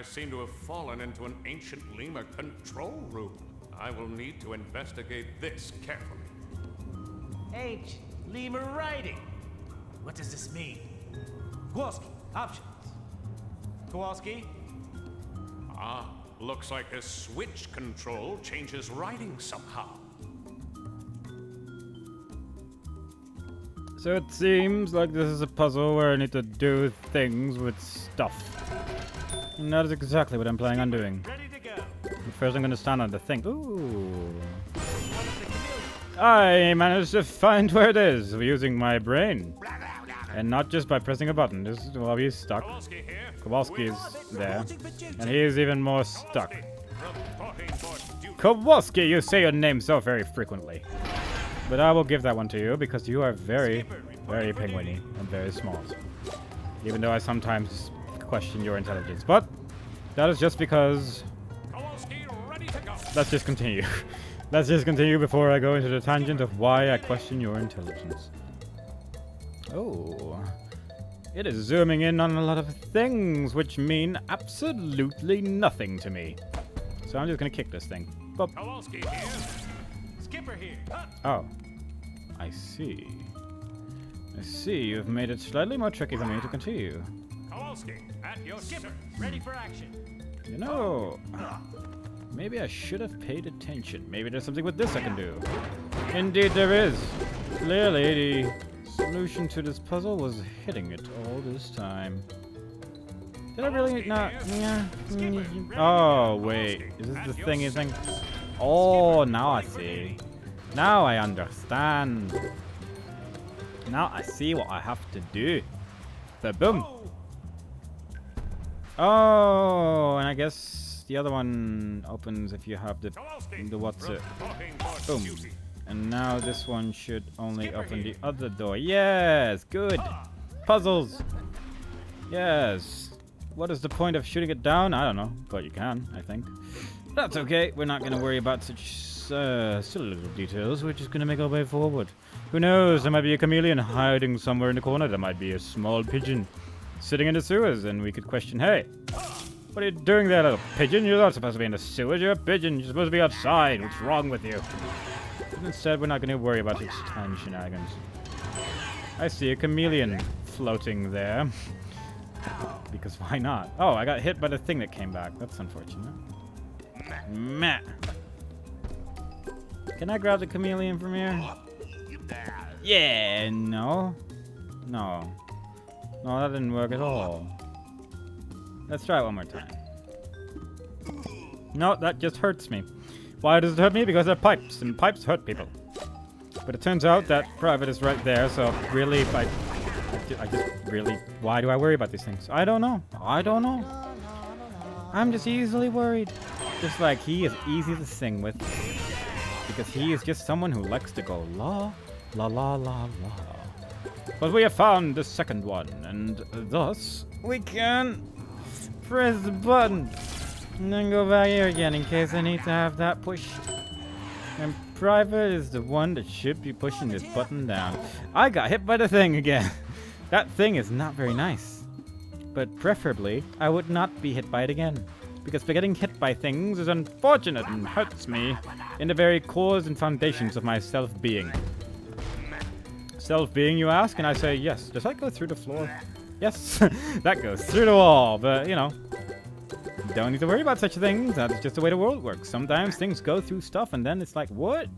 I seem to have fallen into an ancient lemur control room. I will need to investigate this carefully. Ancient lemur writing. What does this mean? Kowalski, options. Kowalski? Ah, looks like this switch control changes writing somehow. So it seems like this is a puzzle where I need to do things with stuff. And that is exactly what I'm planning on doing. Ready to go. But first I'm going to stand on the thing. Ooh. I managed to find where it is using my brain. And not just by pressing a button. This is while he's stuck. Kowalski is there. And he is even more stuck. Kowalski, you say your name so very frequently. But I will give that one to you because you are very, very penguiny and very small. Even though I sometimes question your intelligence. But that is just because... Let's just continue. Let's just continue before I go into the tangent of why I question your intelligence. Oh. It is zooming in on a lot of things which mean absolutely nothing to me. So I'm just gonna kick this thing. Boop. Skipper here. Oh. I see. I see. You've made it slightly more tricky for me to continue. Kowalski, at your Skipper, ready for action. You know, maybe I should have paid attention. Maybe there's something with this I can do. Indeed there is. Clearly, the solution to this puzzle was hitting it all this time. Did I really not? Yeah. Oh, wait. Is this the thingy thing? Oh, now I see. Now I understand. Now I see what I have to do. Boom. Oh, and I guess the other one opens if you have the what's it? Boom. And now this one should only open the other door. Yes, good. Puzzles. Yes. What is the point of shooting it down? I don't know, but you can, I think. That's okay. We're not going to worry about such silly little details. We're just going to make our way forward. Who knows? There might be a chameleon hiding somewhere in the corner. There might be a small pigeon sitting in the sewers, and we could question, hey, what are you doing there, little pigeon? You're not supposed to be in the sewers. You're a pigeon. You're supposed to be outside. What's wrong with you? But instead, we're not going to worry about such tiny shenanigans. I see a chameleon floating there. Because why not? Oh, I got hit by the thing that came back. That's unfortunate. Meh. Can I grab the chameleon from here? Yeah, no. No. No, that didn't work at all. Let's try it one more time. No, that just hurts me. Why does it hurt me? Because they're pipes, and pipes hurt people. But it turns out that private is right there, so really, I just really... Why do I worry about these things? I don't know. I don't know. I'm just easily worried. Just like he is easy to sing with. Because he is just someone who likes to go la, la, la, la, la. But we have found the second one, and thus we can press the button. And then go back here again in case I need to have that pushed. And private is the one that should be pushing this button down. I got hit by the thing again. That thing is not very nice. But preferably, I would not be hit by it again. Because getting hit by things is unfortunate and hurts me in the very cores and foundations of my self-being. Self-being, you ask? And I say, yes. Does that go through the floor? Yes, that goes through the wall. But, you know, don't need to worry about such things. That's just the way the world works. Sometimes things go through stuff and then it's like, what?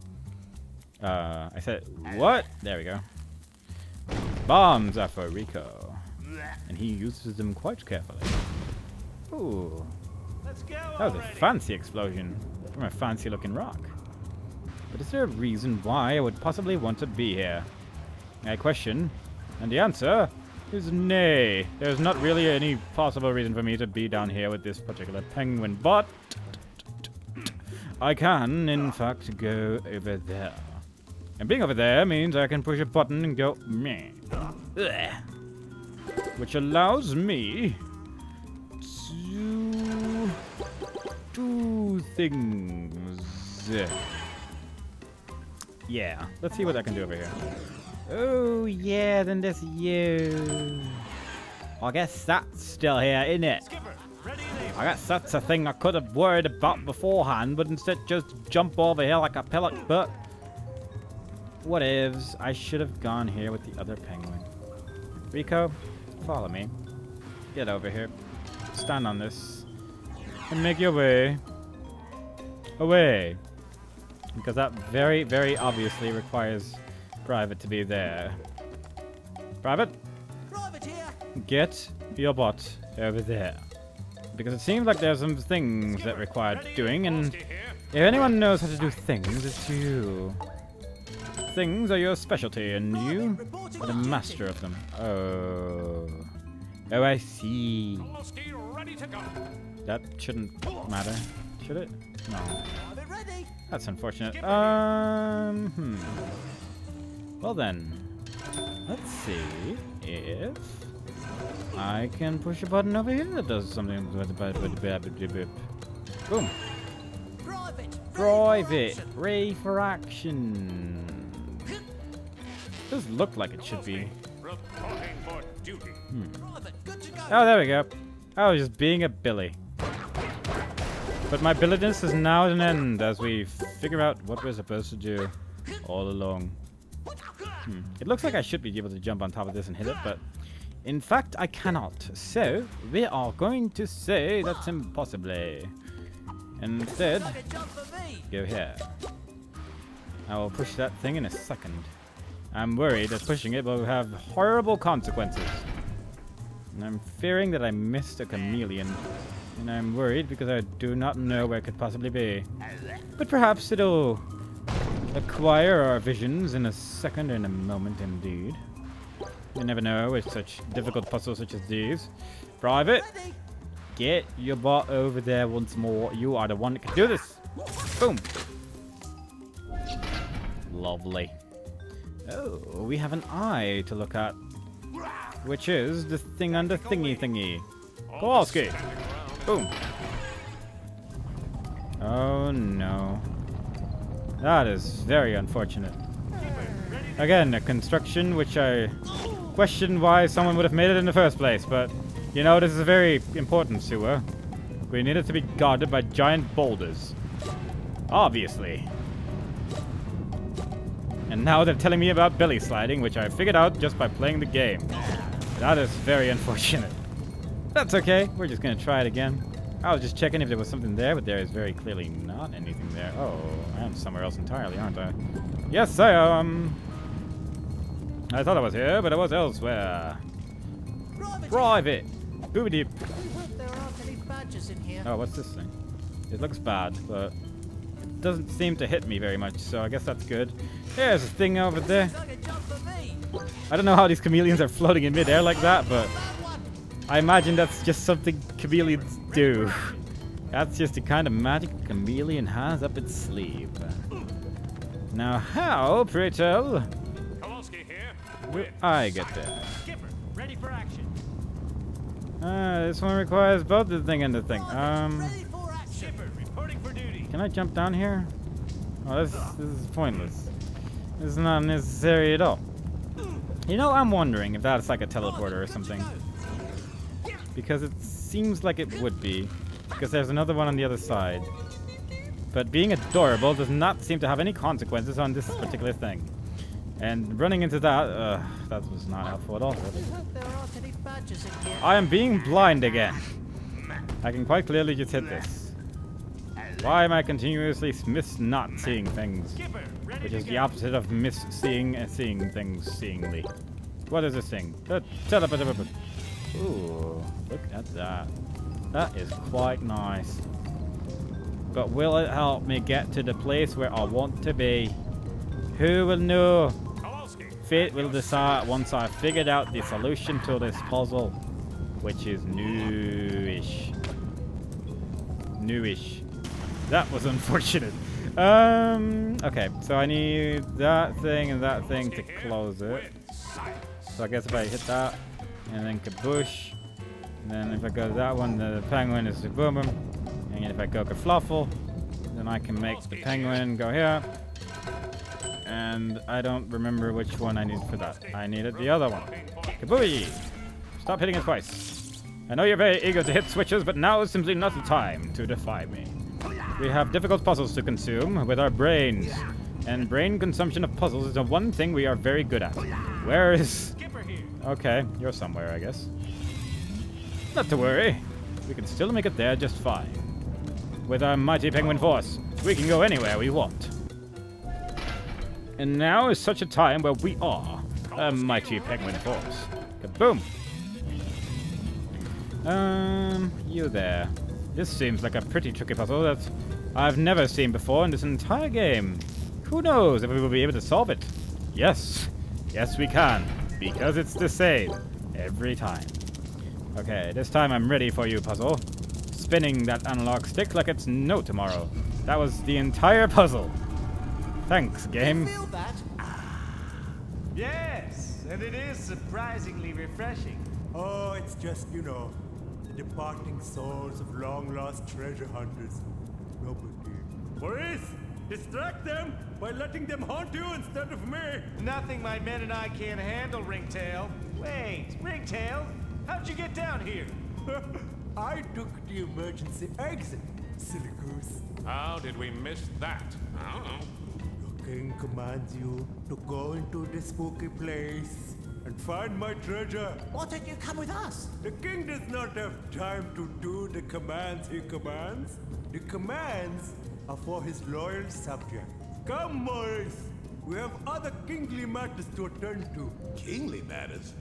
I said, what? There we go. Bombs are for Rico. And he uses them quite carefully. Ooh. Let's go. That was a fancy explosion from a fancy looking rock. But is there a reason why I would possibly want to be here? I question, and the answer is nay. There's not really any possible reason for me to be down here with this particular penguin, but I can, in fact, go over there. And being over there means I can push a button and go meh. Ugh. Which allows me to do things. Yeah, let's see what I can do over here. Oh, yeah, then there's you. I guess that's still here, isn't it? Skipper, Ready and able. I guess that's a thing I could have worried about beforehand, but instead just jump over here like a pillock, but whatevs. I should have gone here with the other penguin. Rico, follow me. Get over here. Stand on this. And make your way. Away. Because that very, very obviously requires Private to be there. Private? Private here. Get your butt over there. Because it seems like there's some things that require doing, and Kowalski here. if anyone knows how to do things, it's you. Things are your specialty, and you are the master of them. Oh. Oh, I see. Kowalski ready to go. That shouldn't matter. Should it? No. Private ready. That's unfortunate. Well then, let's see if I can push a button over here that does something. Boom. Private. Ray for action. Does look like it should be. Reporting for duty. Private, good to go. Oh, there we go. I was just being a Billy. But my billiness is now at an end as we figure out what we're supposed to do all along. It looks like I should be able to jump on top of this and hit it, but in fact I cannot. So we are going to say that's impossibly. Instead, Like a jump for me. go here. I will push that thing in a second. I'm worried that pushing it will have horrible consequences. And I'm fearing that I missed a chameleon. And I'm worried because I do not know where it could possibly be. But perhaps it'll acquire our visions in a second, in a moment indeed. You never know with such difficult puzzles such as these. Private, Ready. get your butt over there once more. You are the one that can do this. Boom. Lovely. Oh, we have an eye to look at. Which is the thing under thingy. Kowalski. Boom. Oh no. That is very unfortunate. Again, a construction which I question why someone would have made it in the first place, but you know, this is a very important sewer. We need it to be guarded by giant boulders. Obviously. And now they're telling me about belly sliding, which I figured out just by playing the game. That is very unfortunate. That's okay. We're just going to try it again. I was just checking if there was something there, but there is very clearly not anything there. Oh, I am somewhere else entirely, aren't I? Yes, I am. I thought I was here, but I was elsewhere. Private. Private. Boobity. We hope there aren't any badgers in here. Oh, what's this thing? It looks bad, but it doesn't seem to hit me very much, so I guess that's good. There's a thing over there. Like a jump for me. I don't know how these chameleons are floating in midair like that, but That one. I imagine that's just something chameleons do. That's just the kind of magic a chameleon has up its sleeve. Now how, pray tell, Kowalski here. will I get there? Skipper, ready for action. This one requires both the thing and the thing. Ready for action. Skipper, reporting for duty. Can I jump down here? Oh, this is pointless. This is not necessary at all. You know, I'm wondering if that's like a teleporter or something. Because it seems like it would be. Because there's another one on the other side. But being adorable does not seem to have any consequences on this particular thing. And running into that, that was not helpful at all. We hope there aren't any badgers in here. I am being blind again. I can quite clearly just hit this. Why am I continuously not seeing things? Skipper, ready Which to is the go. opposite of seeing things seeingly. What is this thing? Ooh, look at that. That is quite nice. But will it help me get to the place where I want to be? Who will know? Kowalski. Fate will decide once I've figured out the solution to this puzzle, which is newish. Newish. That was unfortunate. Okay, so I need that thing and that thing to close it. So I guess if I hit that, and then kaboosh, and then if I go to that one, the penguin is the boom boom, and if I go kerfluffle, then I can make the penguin go here. And I don't remember which one I need for that. I needed the other one. Kabooey! Stop hitting it twice. I know you're very eager to hit switches, but now is simply not the time to defy me. We have difficult puzzles to consume with our brains, and brain consumption of puzzles is the one thing we are very good at. Where is... Skipper here. Okay, you're somewhere, I guess. Not to worry. We can still make it there just fine. With our mighty penguin force, we can go anywhere we want. And now is such a time where we are a mighty penguin force. Kaboom! You there. This seems like a pretty tricky puzzle that I've never seen before in this entire game. Who knows if we will be able to solve it? Yes. Yes, we can. Because it's the same. Every time. Okay, this time I'm ready for you, puzzle. Spinning that analog stick like it's no tomorrow. That was the entire puzzle. Thanks, game. Feel that? Yes, and it is surprisingly refreshing. Oh, it's just, you know, the departing souls of long-lost treasure hunters. No big deal. Maurice, distract them by letting them haunt you instead of me. Nothing my men and I can't handle, Ringtail. Wait, Ringtail, how'd you get down here? I took the emergency exit, silly goose. How did we miss that? I don't know. The king commands you to go into this spooky place and find my treasure. Why don't you come with us? The king does not have time to do the commands he commands. The commands are for his loyal subjects. Come, Maurice. We have other kingly matters to attend to. Kingly matters?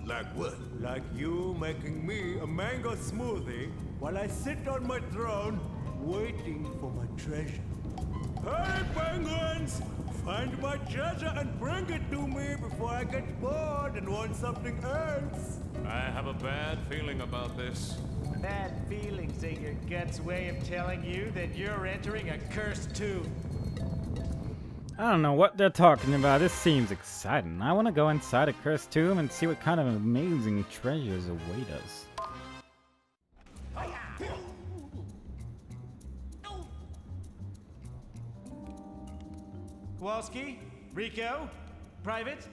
Like what? Like you making me a mango smoothie while I sit on my throne waiting for my treasure. Hey, penguins! Find my treasure and bring it to me before I get bored and want something else. I have a bad feeling about this. Bad feelings ain't your gut's way of telling you that you're entering a cursed tomb. I don't know what they're talking about. This seems exciting. I want to go inside a cursed tomb and see what kind of amazing treasures await us. Kowalski? Rico? Private?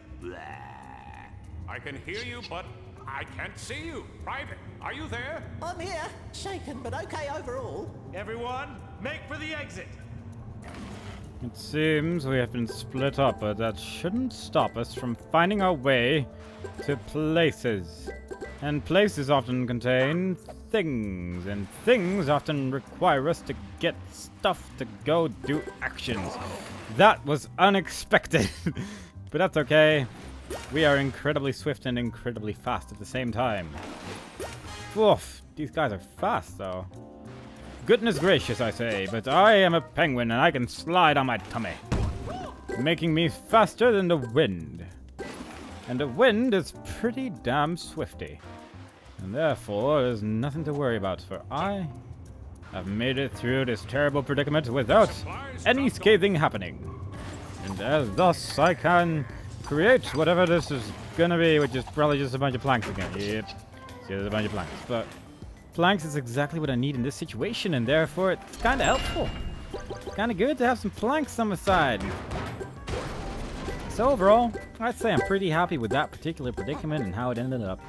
I can hear you, but I can't see you. Private, are you there? I'm here. Shaken, but okay overall. Everyone, make for the exit. It seems we have been split up, but that shouldn't stop us from finding our way to places. And places often contain things, and things often require us to get stuff to go do actions. That was unexpected, but that's okay. We are incredibly swift and incredibly fast at the same time. Oof, these guys are fast, though. Goodness gracious, I say, but I am a penguin and I can slide on my tummy, making me faster than the wind. And the wind is pretty damn swifty. And therefore, there's nothing to worry about, for I have made it through this terrible predicament without any scathing happening. And thus, I can create whatever this is gonna be, which is probably just a bunch of planks again. Yep, see, there's a bunch of planks, but planks is exactly what I need in this situation, and therefore it's kind of helpful. Kind of good to have some planks on my side. So overall, I'd say I'm pretty happy with that particular predicament and how it ended up.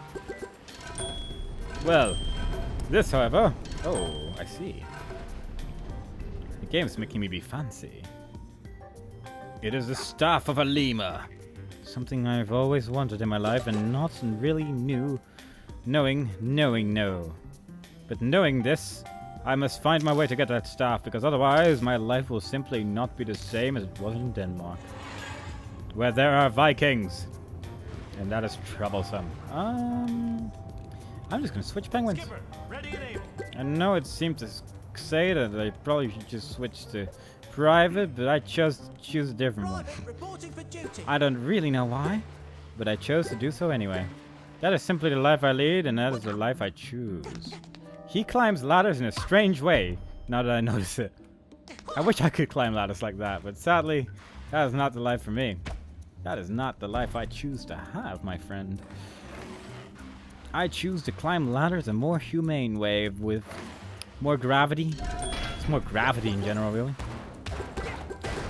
Well, this, however... Oh, I see. The game's making me be fancy. It is the staff of a lemur. Something I've always wanted in my life and not really knew. Knowing, no. But knowing this, I must find my way to get that staff, because otherwise my life will simply not be the same as it was in Denmark, where there are Vikings, and that is troublesome. I'm just gonna switch penguins. Skipper, ready and able. I know it seemed to say that I probably should just switch to private, but I chose to choose a different one. Private, reporting for duty. I don't really know why, but I chose to do so anyway. That is simply the life I lead, and that is the life I choose. He climbs ladders in a strange way, now that I notice it. I wish I could climb ladders like that, but sadly, that is not the life for me. That is not the life I choose to have, my friend. I choose to climb ladders a more humane way with more gravity. It's more gravity in general, really.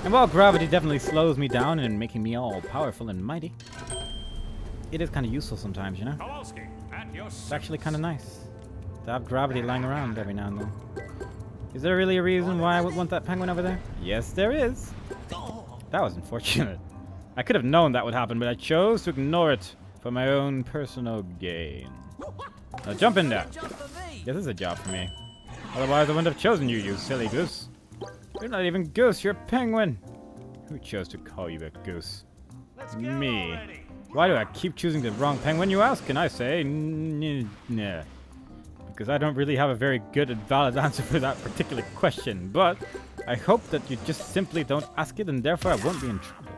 And while gravity definitely slows me down and making me all powerful and mighty, it is kind of useful sometimes, you know? Kowalski, at your It's actually kind of nice. to have gravity lying around every now and then. Is there really a reason why I would want that penguin over there? Yes, there is. That was unfortunate. I could have known that would happen, but I chose to ignore it for my own personal gain. Now jump in there. This is a job for me. Otherwise, I wouldn't have chosen you, you silly goose. You're not even goose, you're a penguin. Who chose to call you a goose? Me. Already. Why do I keep choosing the wrong penguin, you ask? And I say, nah. Because I don't really have a very good and valid answer for that particular question. But I hope that you just simply don't ask it, and therefore I won't be in trouble.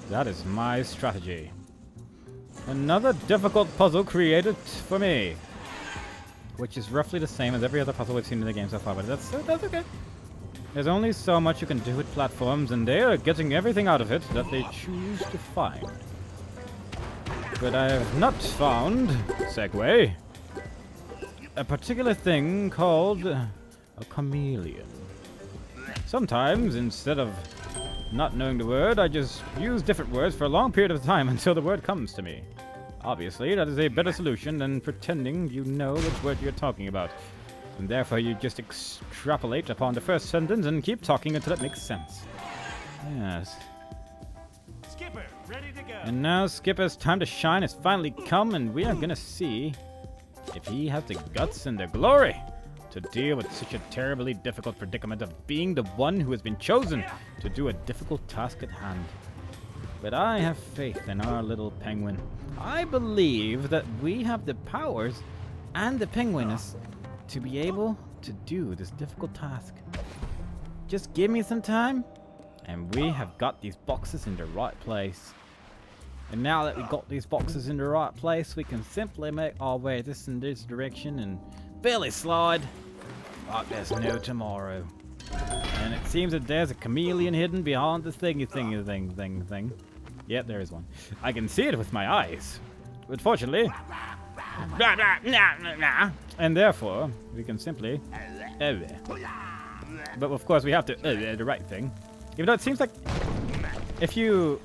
That is my strategy. Another difficult puzzle created for me. Which is roughly the same as every other puzzle we've seen in the game so far, but that's okay. There's only so much you can do with platforms, and they are getting everything out of it that they choose to find. But I have not found, segue, a particular thing called a chameleon. Sometimes, instead of not knowing the word, I just use different words for a long period of time until the word comes to me. Obviously, that is a better solution than pretending you know which word you're talking about. And therefore, you just extrapolate upon the first sentence and keep talking until it makes sense. Yes. Skipper, ready to go. And now, Skipper's time to shine has finally come, and we are gonna see if he has the guts and the glory to deal with such a terribly difficult predicament of being the one who has been chosen to do a difficult task at hand. But I have faith in our little penguin. I believe that we have the powers and the penguinness to be able to do this difficult task. Just give me some time, and we have got these boxes in the right place. And now that we've got these boxes in the right place, we can simply make our way in this direction and barely slide like there's no tomorrow. And it seems that there's a chameleon hidden behind this thing. Yep, there is one. I can see it with my eyes. But fortunately, and therefore, we can simply... But of course, we have to the right thing. Even though it seems like if you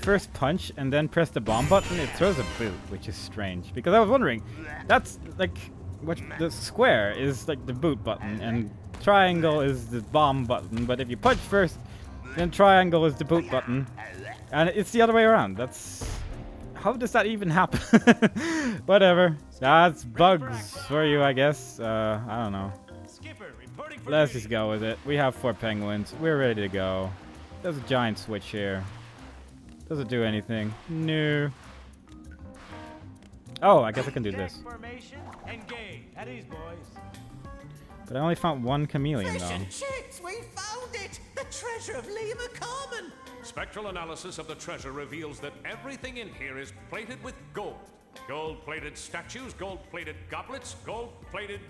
first punch and then press the bomb button, it throws a boot, which is strange. Because I was wondering, that's like... What the square is like the boot button, and triangle is the bomb button. But if you punch first, then triangle is the boot button, and it's the other way around. That's how does that even happen? Whatever. That's bugs for you, I guess. I don't know. Skipper, reporting for Let's duty. just go with it. We have 4 penguins. We're ready to go. There's a giant switch here. Does it do anything? No. Oh, I guess I can do this. Formation, engage. At ease, boys. But I only found 1 chameleon, Fish though. and chips, we found it! The treasure of Lima Carmen! Spectral analysis of the treasure reveals that everything in here is plated with gold. Gold-plated statues, gold-plated goblets, gold-plated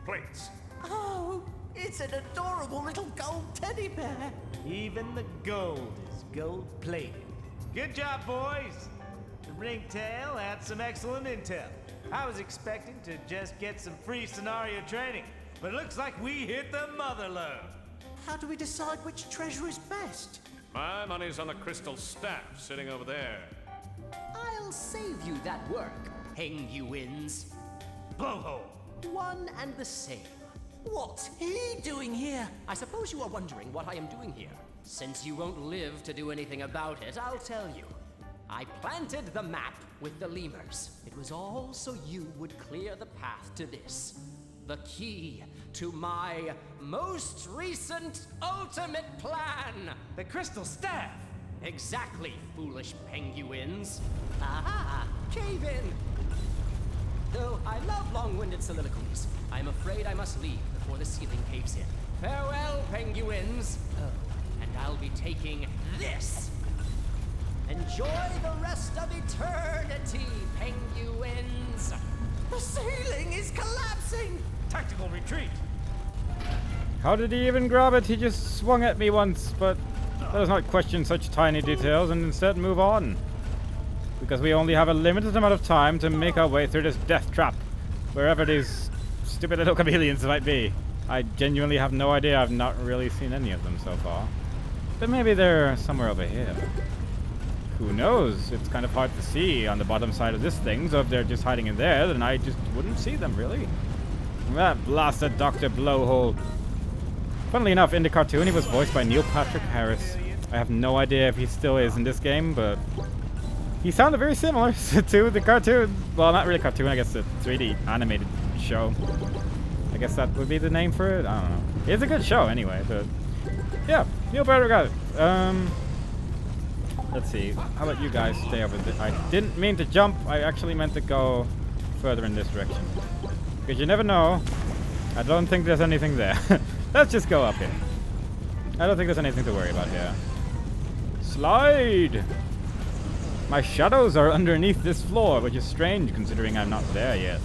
plates. Oh, it's an adorable little gold teddy bear! Even the gold is gold-plated. Good job, boys. The Ringtail had some excellent intel. I was expecting to just get some free scenario training, but it looks like we hit the mother lode. How do we decide which treasure is best? My money's on the crystal staff sitting over there. I'll save you that work, penguins. Blowhole. One and the same. What's he doing here? I suppose you are wondering what I am doing here. Since you won't live to do anything about it, I'll tell you. I planted the map with the lemurs. It was all so you would clear the path to this. The key to my most recent ultimate plan. The crystal staff. Exactly, foolish penguins. Aha! Cave in! Though I love long-winded soliloquies, I'm afraid I must leave before the ceiling caves in. Farewell, penguins! Oh, and I'll be taking this! Enjoy the rest of eternity, penguins! The ceiling is collapsing! Tactical retreat. How did he even grab it? He just swung at me once, but let us not question such tiny details and instead move on. Because we only have a limited amount of time to make our way through this death trap, wherever these stupid little chameleons might be. I genuinely have no idea. I've not really seen any of them so far. But maybe they're somewhere over here. who knows? It's kind of hard to see on the bottom side of this thing, so if they're just hiding in there, then I just wouldn't see them, really. That blasted Dr. Blowhole. Funnily enough, in the cartoon, he was voiced by Neil Patrick Harris. I have no idea if he still is in this game, but he sounded very similar to the cartoon. Well, not really cartoon, I guess the 3D animated show. I guess that would be the name for it. I don't know. It's a good show anyway, but yeah, Neil Patrick Harris. Let's see. How about you guys stay over there? I didn't mean to jump. I actually meant to go further in this direction. Because you never know. I don't think there's anything there. Let's just go up here. I don't think there's anything to worry about here. Slide! My shadows are underneath this floor, which is strange considering I'm not there yet.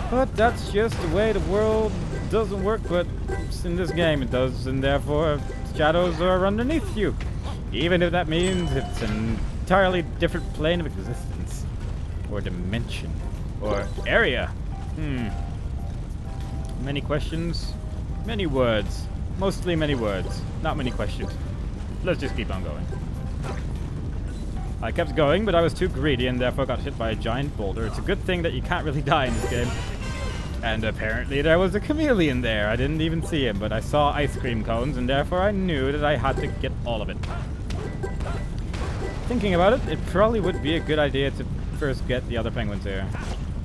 But that's just the way the world doesn't work, but in this game it does, and therefore shadows are underneath you. Even if that means it's an entirely different plane of existence. Or dimension. Or area. Many questions, many words. Mostly many words, not many questions. Let's just keep on going. I kept going, but I was too greedy and therefore got hit by a giant boulder. It's a good thing that you can't really die in this game. And apparently there was a chameleon there. I didn't even see him, but I saw ice cream cones and therefore I knew that I had to get all of it. Thinking about it, it probably would be a good idea to first get the other penguins here.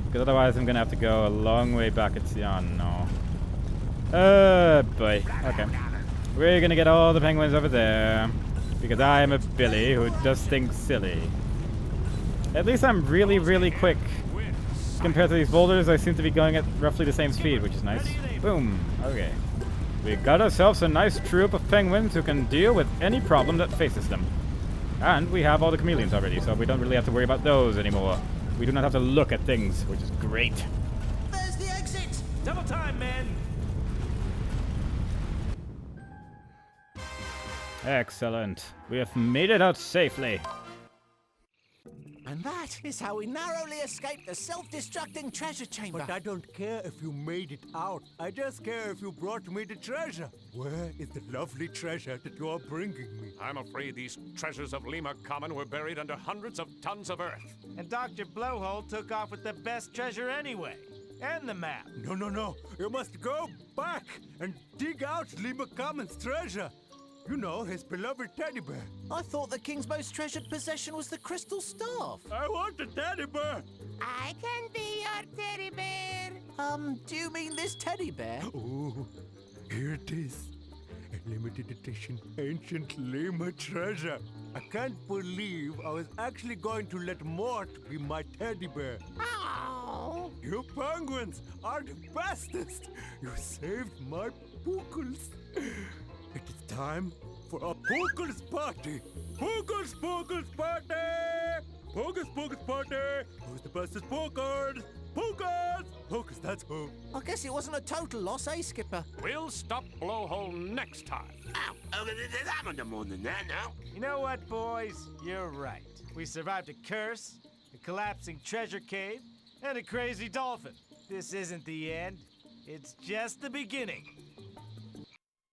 Because otherwise I'm gonna have to go a long way back at sea. Oh no. Boy. Okay. We're gonna get all the penguins over there. Because I am a Billy who does things silly. At least I'm really, really quick. Compared to these boulders, I seem to be going at roughly the same speed, which is nice. Boom. Okay. We got ourselves a nice troop of penguins who can deal with any problem that faces them. And we have all the chameleons already, so we don't really have to worry about those anymore. We do not have to look at things, which is great. There's the exit! Double time, men! Excellent. We have made it out safely. And that is how we narrowly escaped the self-destructing treasure chamber. But I don't care if you made it out. I just care if you brought me the treasure. Where is the lovely treasure that you are bringing me? I'm afraid these treasures of Lima Common were buried under hundreds of tons of earth. And Dr. Blowhole took off with the best treasure anyway. And the map. No, no, no. You must go back and dig out Lima Common's treasure. You know, his beloved teddy bear. I thought the king's most treasured possession was the crystal staff. I want the teddy bear. I can be your teddy bear. Do you mean this teddy bear? Oh, here it is. A limited edition ancient Lima treasure. I can't believe I was actually going to let Mort be my teddy bear. Oh. You penguins are the bestest. You saved my pookles. It is time for a pookles party. Pookles party. Pookles party. Who's the bestest pookers? Pookers, that's who. I guess it wasn't a total loss, eh, Skipper? We'll stop Blowhole next time. Ow! Oh, I'm under more than that now. You know what, boys? You're right. We survived a curse, a collapsing treasure cave, and a crazy dolphin. This isn't the end. It's just the beginning.